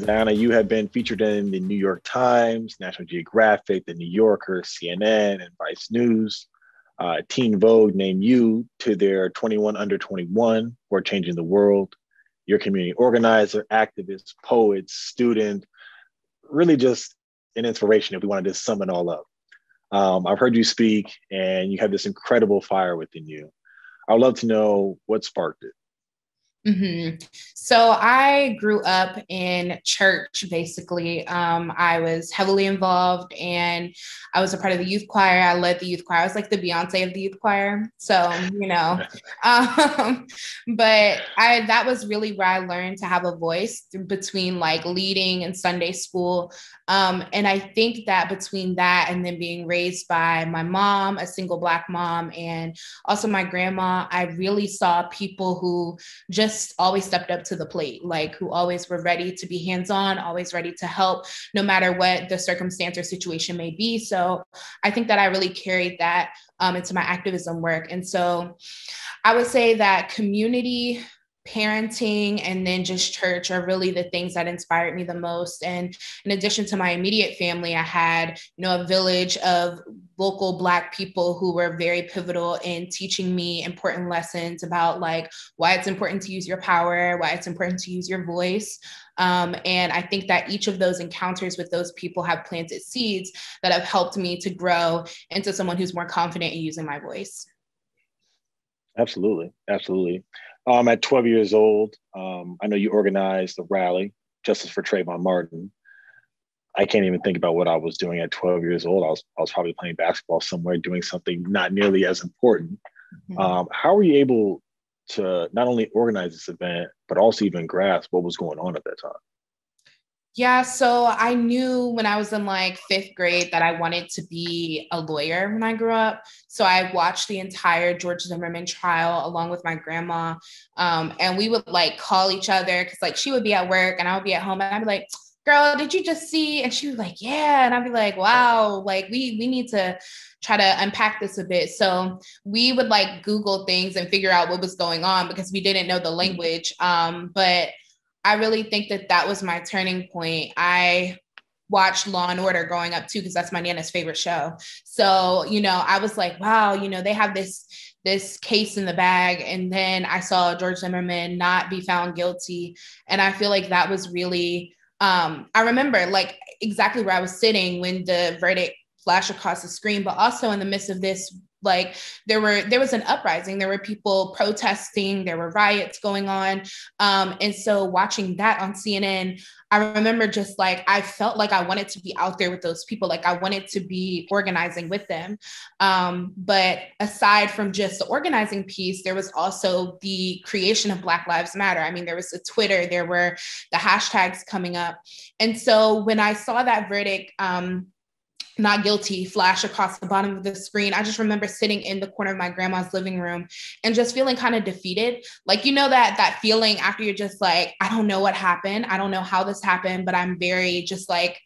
Zyahna, you have been featured in the New York Times, National Geographic, the New Yorker, CNN, and Vice News. Teen Vogue named you to their 21 under 21 who are changing the world. You're a community organizer, activist, poet, student, really just an inspiration if we wanted to sum it all up. I've heard you speak and you have this incredible fire within you. I would love to know what sparked it. So I grew up in church, basically. I was heavily involved and I was a part of the youth choir. I led the youth choir. I was like the Beyonce of the youth choir. So, but that was really where I learned to have a voice between like leading and Sunday school. And I think that between that and then being raised by my mom, a single Black mom, and also my grandma, I really saw people who just always stepped up to the plate, like who always were ready to be hands-on, always ready to help, no matter what the circumstance or situation may be. So I think that I really carried that into my activism work. And so I would say that community, parenting, and then just church are really the things that inspired me the most. And in addition to my immediate family, I had, a village of local Black people who were very pivotal in teaching me important lessons about like why it's important to use your power, why it's important to use your voice. And I think that each of those encounters with those people have planted seeds that have helped me to grow into someone who's more confident in using my voice. Absolutely. Absolutely. At 12 years old, I know you organized a rally, Justice for Trayvon Martin. I can't even think about what I was doing at 12 years old. I was probably playing basketball somewhere, doing something not nearly as important. How were you able to not only organize this event, but also even grasp what was going on at that time? Yeah, so I knew when I was in like fifth grade that I wanted to be a lawyer when I grew up. So I watched the entire George Zimmerman trial along with my grandma. And we would like call each other because like she would be at work and I would be at home and I'd be like, girl, did you just see? And she was like, yeah. And I'd be like, wow, like we need to try to unpack this a bit. So we would like Google things and figure out what was going on because we didn't know the language. But I really think that that was my turning point. I watched Law and Order growing up too, because that's my Nana's favorite show. So, I was like, wow, they have this case in the bag. And then I saw George Zimmerman not be found guilty. And I feel like that was really, I remember like exactly where I was sitting when the verdict flashed across the screen, but also in the midst of this, like there was an uprising, there were people protesting, there were riots going on. And so watching that on CNN, I remember just like, I felt like I wanted to be out there with those people. Like I wanted to be organizing with them. But aside from just the organizing piece, there was also the creation of Black Lives Matter. I mean, there was a Twitter, there were the hashtags coming up. And so when I saw that verdict, not guilty flash across the bottom of the screen, I just remember sitting in the corner of my grandma's living room and just feeling kind of defeated. Like, that feeling after you're just like, I don't know what happened. I don't know how this happened, but I'm very just like,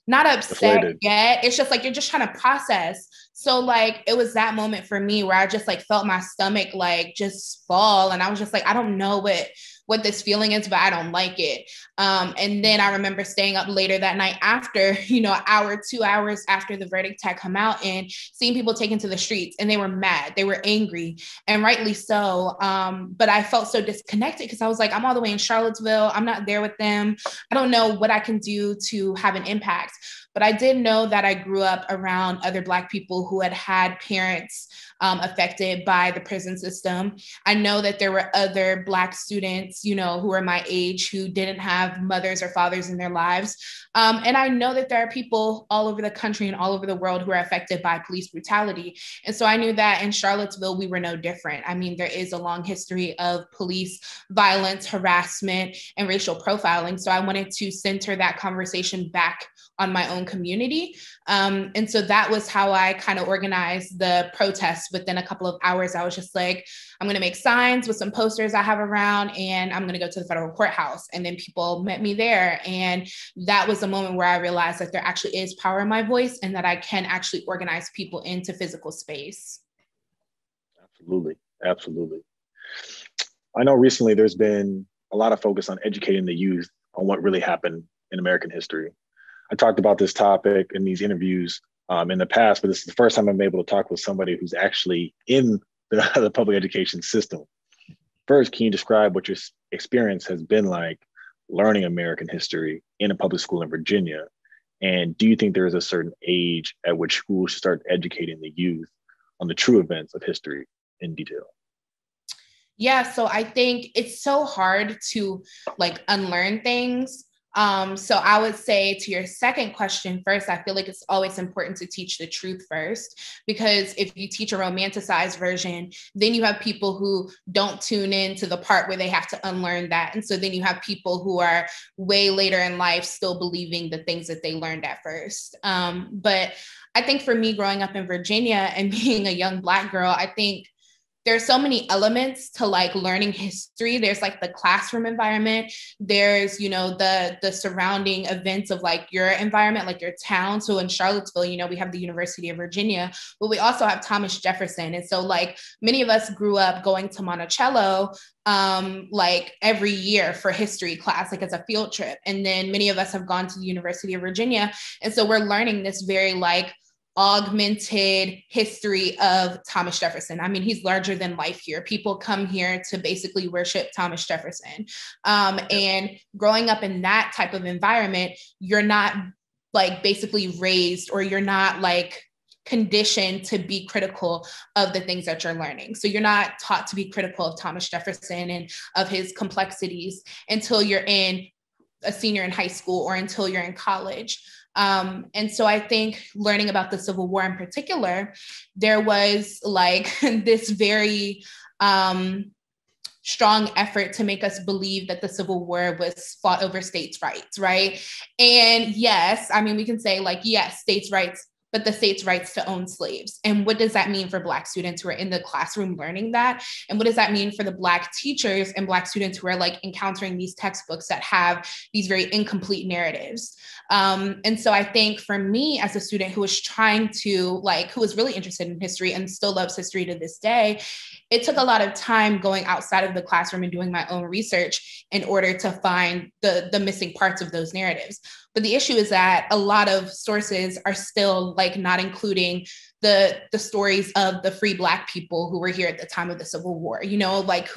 not upset Deflated. yet. It's just like, you're just trying to process. So like, it was that moment for me where I just like felt my stomach, like just fall. And I was just like, I don't know what this feeling is, but I don't like it. And then I remember staying up later that night after, an hour, 2 hours after the verdict had come out and seeing people taken to the streets, and they were mad, they were angry, and rightly so. But I felt so disconnected because I was like, I'm all the way in Charlottesville. I'm not there with them. I don't know what I can do to have an impact. But I did know that I grew up around other Black people who had parents affected by the prison system. I know that there were other Black students, who were my age who didn't have mothers or fathers in their lives. And I know that there are people all over the country and all over the world who are affected by police brutality. And so I knew that in Charlottesville, we were no different. I mean, there is a long history of police violence, harassment, and racial profiling. So I wanted to center that conversation back on my own community. And so that was how I kind of organized the protest. Within a couple of hours, I was just like, I'm going to make signs with some posters I have around, and I'm going to go to the federal courthouse. And then people met me there. And that was a moment where I realized that there actually is power in my voice and that I can actually organize people into physical space. Absolutely. Absolutely. I know recently there's been a lot of focus on educating the youth on what really happened in American history. I talked about this topic in these interviews in the past, but this is the first time I'm able to talk with somebody who's actually in the public education system. First, can you describe what your experience has been like learning American history in a public school in Virginia? And do you think there is a certain age at which schools should start educating the youth on the true events of history in detail? Yeah, so I think it's so hard to like unlearn things. So I would say to your second question first, I feel like it's always important to teach the truth first, because if you teach a romanticized version, then you have people who don't tune in to the part where they have to unlearn that. And so then you have people who are way later in life still believing the things that they learned at first. But I think for me, growing up in Virginia and being a young Black girl, I think there's so many elements to like learning history. There's like the classroom environment. There's, you know, the surrounding events of like your environment, like your town. So in Charlottesville, you know, we have the University of Virginia, but we also have Thomas Jefferson. And so like many of us grew up going to Monticello like every year for history class, like as a field trip. And then many of us have gone to the University of Virginia. And so we're learning this very like augmented history of Thomas Jefferson. I mean, he's larger than life here. People come here to basically worship Thomas Jefferson. And growing up in that type of environment, you're not like basically raised, or you're not like conditioned to be critical of the things that you're learning. So you're not taught to be critical of Thomas Jefferson and of his complexities until you're in a senior in high school or until you're in college. And so I think learning about the Civil War in particular, there was like this very strong effort to make us believe that the Civil War was fought over states' rights, right? And yes, I mean, we can say like, yes, states' rights, but the state's rights to own slaves. And what does that mean for Black students who are in the classroom learning that? And what does that mean for the Black teachers and Black students who are like encountering these textbooks that have these very incomplete narratives? And so I think for me as a student who was trying to like, who was really interested in history and still loves history to this day, it took a lot of time going outside of the classroom and doing my own research in order to find the missing parts of those narratives. But the issue is that a lot of sources are still like not including the stories of the free Black people who were here at the time of the Civil War. You know, like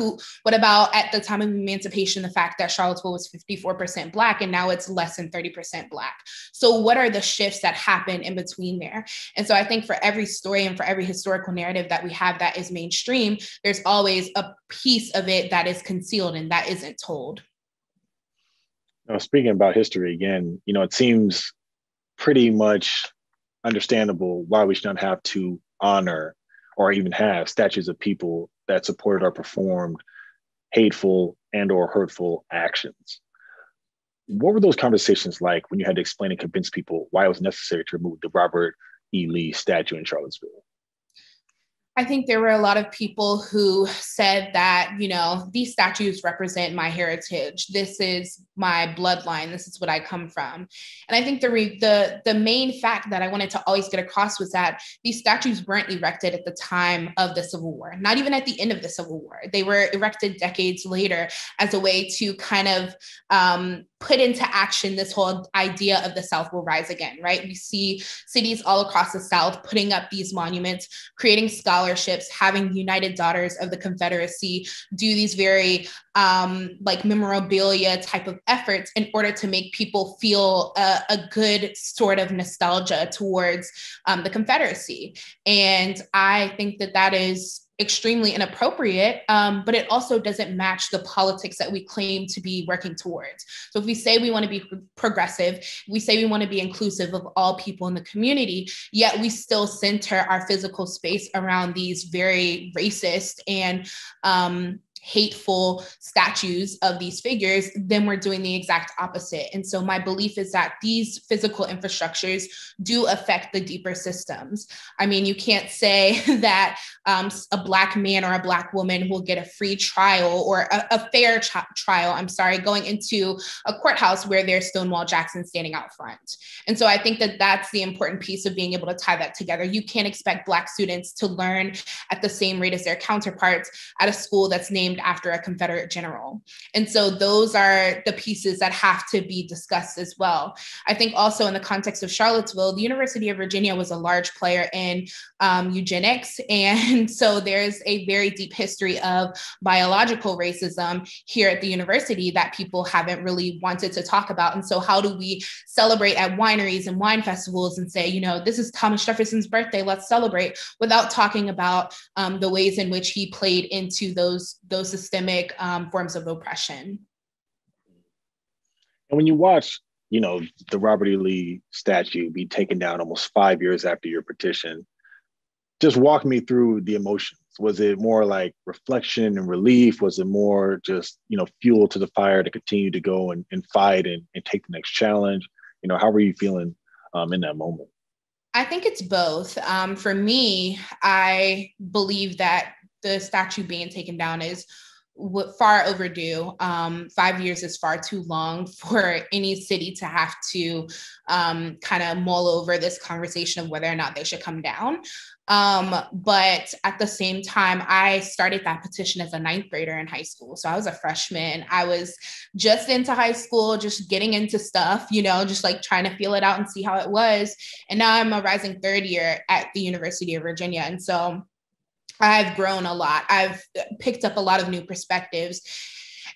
what about at the time of emancipation, the fact that Charlottesville was 54% Black and now it's less than 30% Black. So what are the shifts that happen in between there? And so I think for every story and for every historical narrative that we have that is mainstream, there's always a piece of it that is concealed and that isn't told. Now, speaking about history again, you know, it seems pretty much understandable why we should not have to honor or even have statues of people that supported or performed hateful and or hurtful actions. What were those conversations like when you had to explain and convince people why it was necessary to remove the Robert E. Lee statue in Charlottesville? I think there were a lot of people who said that, you know, these statues represent my heritage. This is my bloodline. This is what I come from. And I think the main fact that I wanted to always get across was that these statues weren't erected at the time of the Civil War, not even at the end of the Civil War. They were erected decades later as a way to kind of put into action this whole idea of the South will rise again, right? We see cities all across the South putting up these monuments, creating scholarships, having United Daughters of the Confederacy do these very like memorabilia type of efforts in order to make people feel a good sort of nostalgia towards the Confederacy. And I think that that is extremely inappropriate, but it also doesn't match the politics that we claim to be working towards. So if we say we want to be progressive, we say we want to be inclusive of all people in the community, yet we still center our physical space around these very racist and hateful statues of these figures, then we're doing the exact opposite. And so my belief is that these physical infrastructures do affect the deeper systems. I mean, you can't say that a Black man or a Black woman will get a free trial or a fair trial, I'm sorry, going into a courthouse where there's Stonewall Jackson standing out front. And so I think that that's the important piece of being able to tie that together. You can't expect Black students to learn at the same rate as their counterparts at a school that's named named after a Confederate general. And so those are the pieces that have to be discussed as well. I think also in the context of Charlottesville, the University of Virginia was a large player in eugenics. And so there's a very deep history of biological racism here at the university that people haven't really wanted to talk about. And so how do we celebrate at wineries and wine festivals and say, you know, this is Thomas Jefferson's birthday, let's celebrate, without talking about the ways in which he played into those systemic forms of oppression. And when you watch, you know, the Robert E. Lee statue be taken down almost 5 years after your petition, just walk me through the emotions. Was it more like reflection and relief? Was it more just, you know, fuel to the fire to continue to go and fight and take the next challenge? You know, how were you feeling in that moment? I think it's both. For me, I believe that the statue being taken down is far overdue. 5 years is far too long for any city to have to kind of mull over this conversation of whether or not they should come down. But at the same time, I started that petition as a ninth grader in high school. So I was a freshman. I was just into high school, just getting into stuff, you know, just like trying to feel it out and see how it was. And now I'm a rising third year at the University of Virginia. And so I've grown a lot. I've picked up a lot of new perspectives.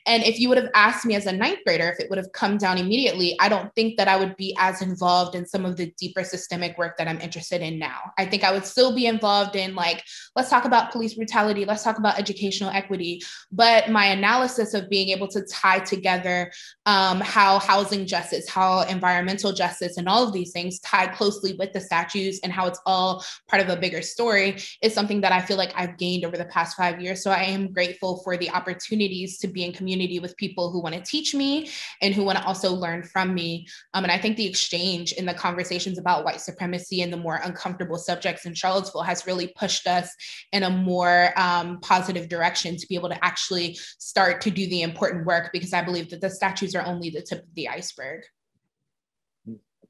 And if you would have asked me as a ninth grader if it would have come down immediately, I don't think that I would be as involved in some of the deeper systemic work that I'm interested in now. I think I would still be involved in, like, let's talk about police brutality, let's talk about educational equity. But my analysis of being able to tie together how housing justice, how environmental justice, and all of these things tie closely with the statues and how it's all part of a bigger story is something that I feel like I've gained over the past 5 years. So I am grateful for the opportunities to be in community with people who want to teach me and who want to also learn from me. And I think the exchange in the conversations about white supremacy and the more uncomfortable subjects in Charlottesville has really pushed us in a more positive direction to be able to actually start to do the important work, because I believe that the statues are only the tip of the iceberg.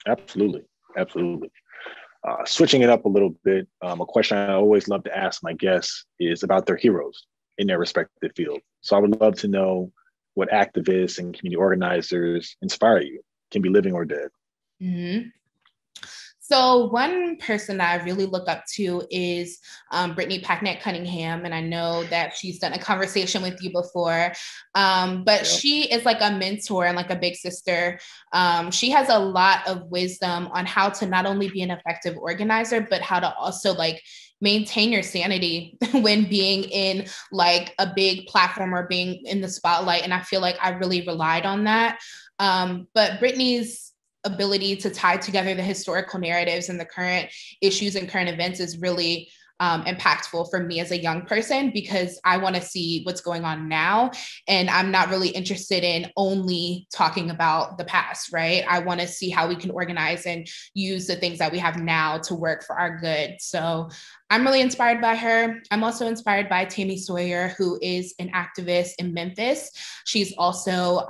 Absolutely. Absolutely. Switching it up a little bit, a question I always love to ask my guests is about their heroes in their respective field. So I would love to know what activists and community organizers inspire you, can be living or dead. Mm-hmm. So one person that I really look up to is Brittany Packnett Cunningham. And I know that she's done a conversation with you before, but she is like a mentor and like a big sister. She has a lot of wisdom on how to not only be an effective organizer, but how to also like maintain your sanity when being in like a big platform or being in the spotlight. And I feel like I really relied on that. But Brittany's ability to tie together the historical narratives and the current issues and current events is really impactful for me as a young person, because I want to see what's going on now. And I'm not really interested in only talking about the past, right? I want to see how we can organize and use the things that we have now to work for our good. So I'm really inspired by her. I'm also inspired by Tammy Sawyer, who is an activist in Memphis. She's also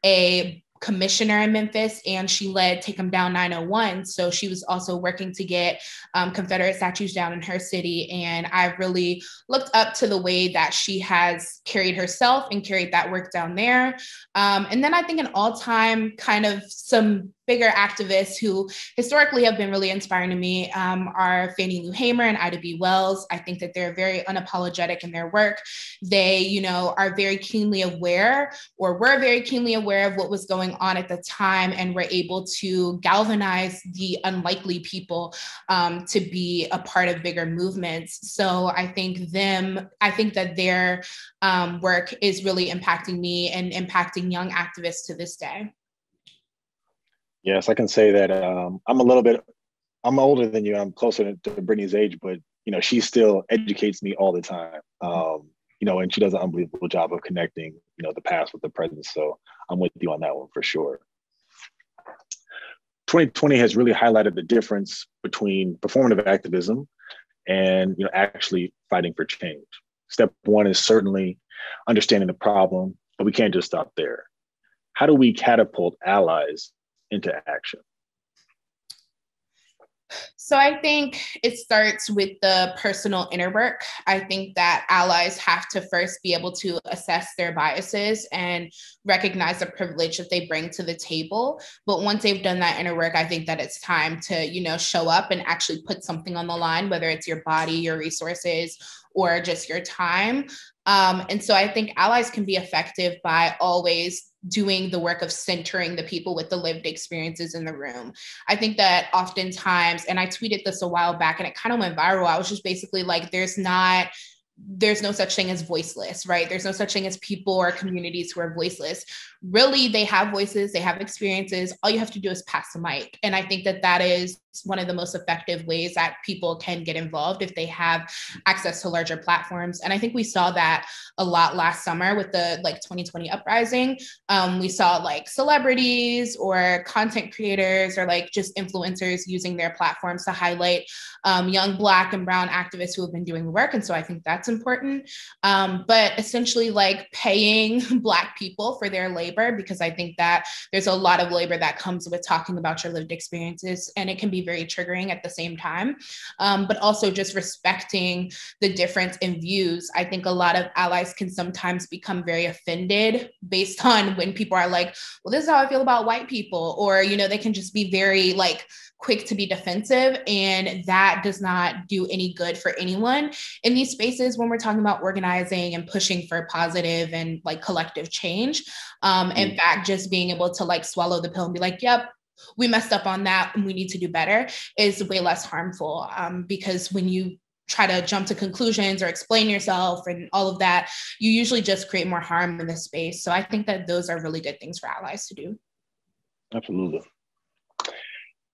a commissioner in Memphis, and she led Take 'em Down 901. So she was also working to get Confederate statues down in her city. And I really looked up to the way that she has carried herself and carried that work down there. And then I think an all-time kind of some bigger activists who historically have been really inspiring to me are Fannie Lou Hamer and Ida B. Wells. I think that they're very unapologetic in their work. They, you know, are very keenly aware, or were very keenly aware of what was going on at the time, and were able to galvanize the unlikely people to be a part of bigger movements. So I think that their work is really impacting me and impacting young activists to this day. Yes, I can say that I'm older than you. I'm closer to Brittany's age, but, you know, she still educates me all the time. You know, and she does an unbelievable job of connecting, you know, the past with the present. So I'm with you on that one for sure. 2020 has really highlighted the difference between performative activism and, you know, actually fighting for change. Step one is certainly understanding the problem, but we can't just stop there. How do we catapult allies into action? So I think it starts with the personal inner work. I think that allies have to first be able to assess their biases and recognize the privilege that they bring to the table. But once they've done that inner work, I think that it's time to, show up and actually put something on the line, whether it's your body, your resources, or just your time. And so I think allies can be effective by always doing the work of centering the people with the lived experiences in the room. I think that oftentimes, and I tweeted this a while back and it kind of went viral. I was just basically like, there's no such thing as voiceless, right? There's no such thing as people or communities who are voiceless. Really, they have voices, they have experiences. All you have to do is pass the mic. And I think that that is one of the most effective ways that people can get involved if they have access to larger platforms. And I think we saw that a lot last summer with the 2020 uprising. We saw celebrities or content creators or just influencers using their platforms to highlight young Black and Brown activists who have been doing the work. And so I think that's important. But essentially paying Black people for their labor, because I think that there's a lot of labor that comes with talking about your lived experiences, and it can be very triggering at the same time. But also just respecting the difference in views. I think a lot of allies can sometimes become very offended based on when people are like, well, this is how I feel about white people, or, they can just be very quick to be defensive, and that does not do any good for anyone in these spaces when we're talking about organizing and pushing for positive and collective change. In fact, just being able to swallow the pill and be like, yep, we messed up on that and we need to do better is way less harmful, because when you try to jump to conclusions or explain yourself and all of that, you usually just create more harm in the space. So I think that those are really good things for allies to do. Absolutely.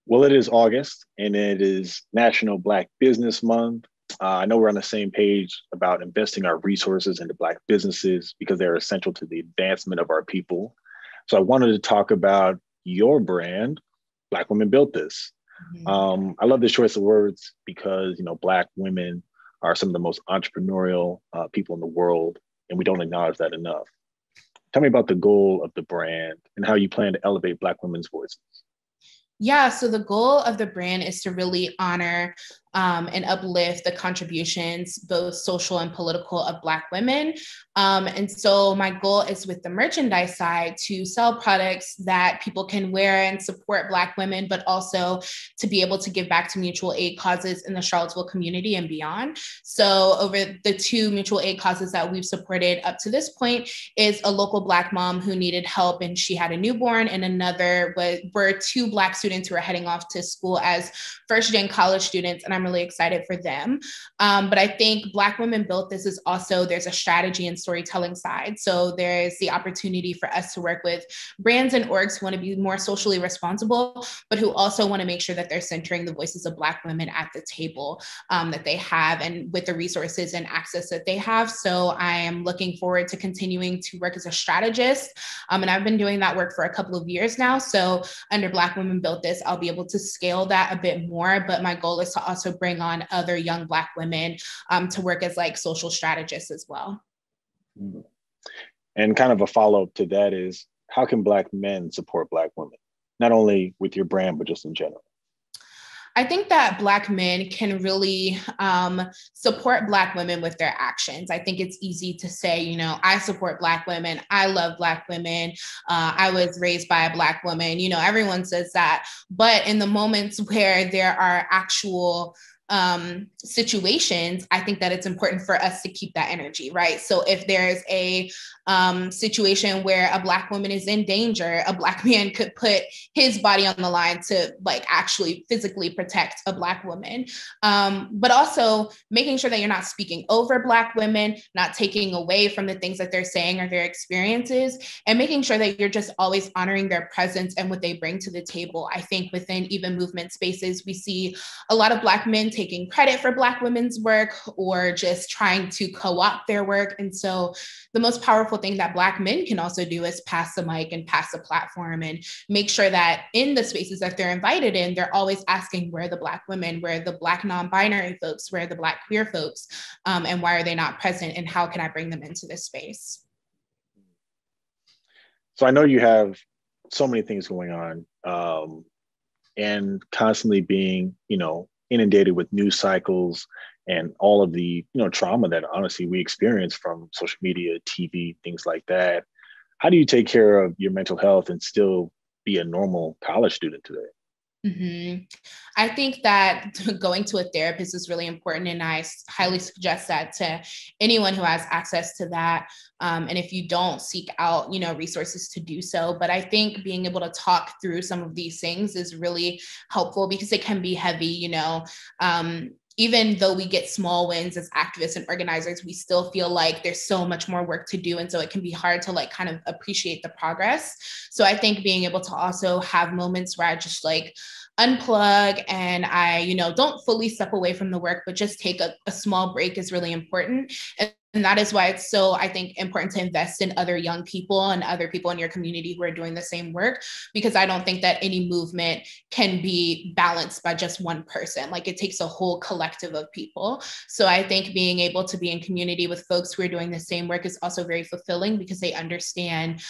Well, it is August and it is National Black Business Month. I know we're on the same page about investing our resources into Black businesses because they're essential to the advancement of our people. So I wanted to talk about your brand, Black Women Built This. Mm-hmm. I love this choice of words because, Black women are some of the most entrepreneurial people in the world, and we don't acknowledge that enough. Tell me about the goal of the brand and how you plan to elevate Black women's voices. Yeah, so the goal of the brand is to really honor and uplift the contributions, both social and political, of Black women. And so my goal is with the merchandise side to sell products that people can wear and support Black women, but also to be able to give back to mutual aid causes in the Charlottesville community and beyond. So over the 2 mutual aid causes that we've supported up to this point is a local Black mom who needed help and she had a newborn, and another were 2 Black students who are heading off to school as first-gen college students, and I'm really excited for them. But I think Black Women Built This is also, there's a strategy and storytelling side. So there's the opportunity for us to work with brands and orgs who want to be more socially responsible, but who also want to make sure that they're centering the voices of Black women at the table that they have and with the resources and access that they have. So I am looking forward to continuing to work as a strategist. And I've been doing that work for a couple of years now. So under Black Women Built This, I'll be able to scale that a bit more. But my goal is to also bring on other young Black women to work as social strategists as well. And kind of a follow-up to that is, how can Black men support Black women, not only with your brand, but just in general? I think that Black men can really support Black women with their actions. I think it's easy to say, I support Black women. I love Black women. I was raised by a Black woman. Everyone says that. But in the moments where there are actual situations, I think that it's important for us to keep that energy, right? So if there's a situation where a Black woman is in danger, a Black man could put his body on the line to actually physically protect a Black woman. But also making sure that you're not speaking over Black women, not taking away from the things that they're saying or their experiences, and making sure that you're just always honoring their presence and what they bring to the table. I think within even movement spaces, we see a lot of Black men taking credit for Black women's work or just trying to co-opt their work. And so the most powerful thing that Black men can also do is pass the mic and pass the platform and make sure that in the spaces that they're invited in, they're always asking, where are the Black women, where are the Black non-binary folks, where are the Black queer folks, and why are they not present, and how can I bring them into this space? So I know you have so many things going on. and constantly being, inundated with news cycles and all of the, trauma that honestly we experience from social media, TV, things like that. How do you take care of your mental health and still be a normal college student today? Mm-hmm. I think that going to a therapist is really important, and I highly suggest that to anyone who has access to that. And if you don't, seek out, resources to do so. But I think being able to talk through some of these things is really helpful because it can be heavy, even though we get small wins as activists and organizers, we still feel like there's so much more work to do. And so it can be hard to like kind of appreciate the progress. So I think being able to also have moments where I just like unplug and I, don't fully step away from the work, but just take a small break is really important. And that is why it's so, I think, important to invest in other young people and other people in your community who are doing the same work, because I don't think that any movement can be balanced by just one person. Like it takes a whole collective of people. So I think being able to be in community with folks who are doing the same work is also very fulfilling because they understand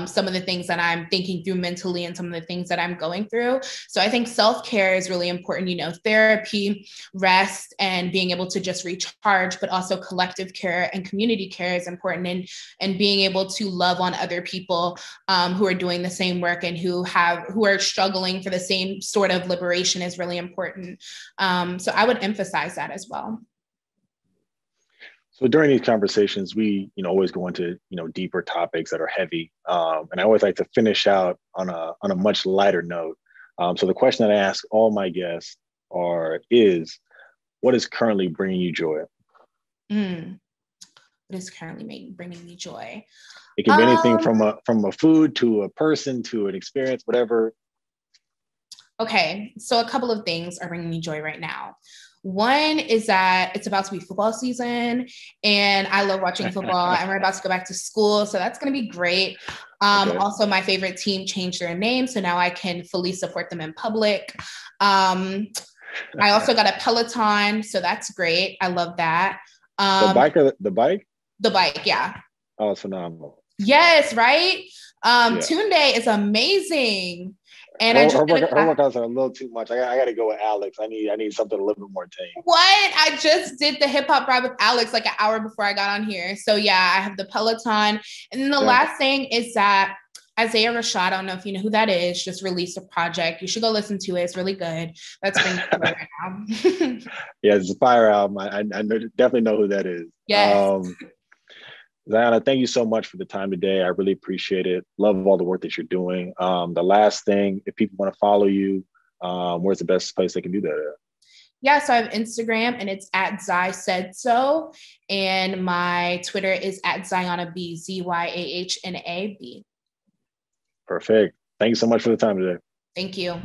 some of the things that I'm thinking through mentally and some of the things that I'm going through. So I think self-care is really important, therapy, rest, and being able to just recharge, but also collective care and community care is important, and being able to love on other people who are doing the same work and who are struggling for the same sort of liberation is really important. So I would emphasize that as well. So during these conversations, we, always go into, deeper topics that are heavy. And I always like to finish out on a much lighter note. So the question that I ask all my guests is, what is currently bringing you joy? What is currently bringing me joy? It can be anything from a food to a person to an experience, whatever. Okay, so a couple of things are bringing me joy right now. One is that it's about to be football season and I love watching football and we're about to go back to school. So that's going to be great. Okay. Also, my favorite team changed their name. So now I can fully support them in public. I also got a Peloton. So that's great. I love that. The bike? The bike, yeah. Oh, it's phenomenal. Yes, right? Tunde is amazing. And her workouts are a little too much. I got to go with Alex. I need something a little bit more tame. What? I just did the hip hop ride with Alex like an hour before I got on here. So yeah, I have the Peloton. And then the last thing is that Isaiah Rashad, I don't know if you know who that is, just released a project. You should go listen to it. It's really good. That's bringing me joy right now. Yeah, it's a fire album. I definitely know who that is. Yes. Zyahna, thank you so much for the time today. I really appreciate it. Love all the work that you're doing. The last thing, if people want to follow you, where's the best place they can do that at? Yeah, so I have Instagram and it's at Zy Said So. And my Twitter is at Zyahna B, Zyahna B. Perfect. Thank you so much for the time today. Thank you.